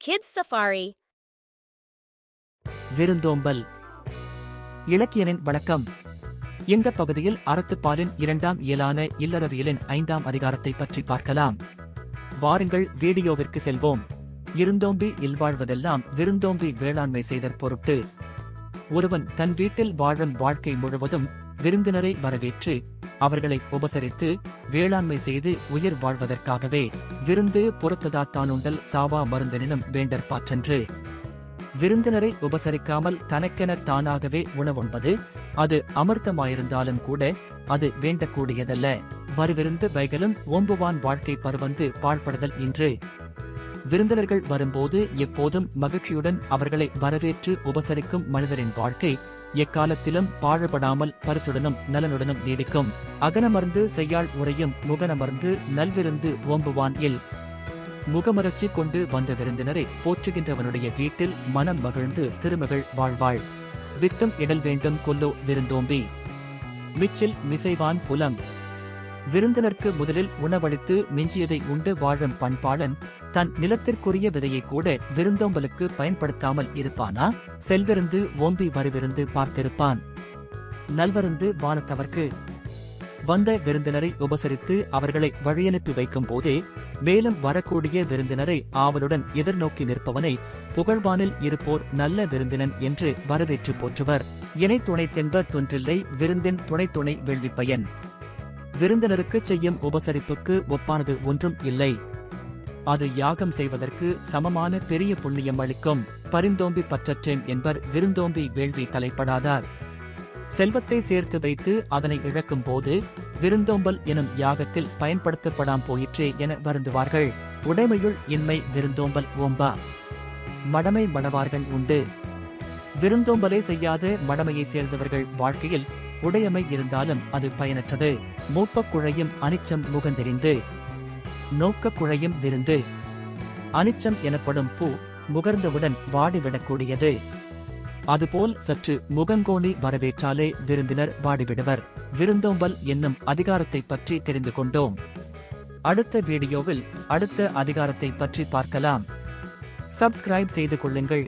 Kids Safari. விருந்தோம்பல். இலக்கியனின் வணக்கம். இந்த பகுதியில் அறத்துப்பாலின் 2ஆம் இயலான இல்லறவியலின் 5ஆம் அதிகாரத்தை பற்றி பார்க்கலாம். வாருங்கள் வீடியோவிற்கு செல்வோம். இருந்தோம்பி இல்வாழ்வதெல்லாம் விருந்தோம்பி வேளாண்மை செய்தற் பொருட்டு. ஒருவன் தன் வீட்டில் வாழும் வாழ்க்கை முழுவதும் விருந்தினரை வரவேற்று அவர்களை உபசரித்து வேளாண்மை செய்து உயிர் வாழ்வதற்காகவே. விருந்து புறத்ததாத்தானுண்டல் சாவா மருந்தெனினும் வேண்டற்பாற்றன்று. விருந்தினரை உபசரிக்காமல் தனக்கென தானாகவே உணவுண்பது அது அமிர்தமாயிருந்தாலும் கூட அது வேண்டக்கூடியதல்ல. வருவிருந்து வைகலும் ஓம்புவான் வாழ்க்கை பருவந்து பாழ்படுதல் இன்று. விருந்தினர்கள் வரும்போது எப்போதும் மகிழ்ச்சியுடன் அவர்களை வரவேற்று உபசரிக்கும் மனிதரின் வாழ்க்கை எக்காலத்திலும் பாழ்படாமல் பரிசுடனும் நலனுடனும் நீடிக்கும். அகனமர்ந்து செய்யாள் உரையும் முகனமர்ந்து நல்விருந்து ஓம்புவான் இல். முகமலர்ச்சி கொண்டு வந்த விருந்தினரை போற்றுகின்றவனுடைய வீட்டில் மனம் மகிழ்ந்து திருமகள் வாழ்வாள். வித்தம் இடல் வேண்டும் கொல்லோ விருந்தோம்பி. மிச்சில் மிசைவான் புலம். விருந்தினருக்கு முதலில் உணவளித்து மிஞ்சியதை உண்டு வாழும் பண்பாளன் தன் நிலத்திற்குரிய விதையை கூட விருந்தோம்பலுக்கு பயன்படுத்தாமல் இருப்பானா? செல்விருந்து ஓம்பி வருவிருந்து பார்த்திருப்பான். நல்வருந்து வானத்தவர்க்கு. வந்த விருந்தினரை உபசரித்து அவர்களை வழியனுப்பி வைக்கும் போதே மேலும் வரக்கூடிய விருந்தினரை ஆவலுடன் எதிர்நோக்கி நிற்பவனை புகழ்வானில் இருப்போர் நல்ல விருந்தினன் என்று வரவேற்று போற்றுவர். இணை துணை தென்ப தொன்றில்லை விருந்தின் துணை துணை வேள்விப்பயன். விருந்தினருக்கு செய்யும் உபசரிப்புக்கு ஒப்பானது ஒன்றும் இல்லை. அது யாகம் செய்வதற்கு சமமான பெரிய புண்ணியம் அளிக்கும். பரிந்தோம்பி பற்றற்றேன் என்பர் விருந்தோம்பி வேள்வி தலைப்படாதார். செல்வத்தை சேர்த்து வைத்து அதனை இழக்கும் போது விருந்தோம்பல் எனும் யாகத்தில் பயன்படுத்தப்படாம் போயிற்றே என வருந்துவார்கள். உடைமையுள் இன்மை விருந்தோம்பல் ஓம்பா. மடமை மணவார்கள் உண்டு. விருந்தோம்பலை செய்யாத மடமையை சேர்ந்தவர்கள் வாழ்க்கையில் உடையமை இருந்தாலும் அது பயனற்றது. மூப்பக் குழையும் அனிச்சம் முகந்தெறிந்து. நோக்கக் குழையும் விருந்து. அனிச்சம் எனப்படும் பூ முகர்ந்தவுடன் வாடிவிடக்கூடியது. அதுபோல் சற்று முகங்கோணி வரவேற்றாலே விருந்தினர் வாடிவிடுவர். விருந்தோம்பல் என்னும் அதிகாரத்தை பற்றி தெரிந்து கொண்டோம். அடுத்த வீடியோவில் அடுத்த அதிகாரத்தை பற்றி பார்க்கலாம். சப்ஸ்கிரைப் செய்து கொள்ளுங்கள்.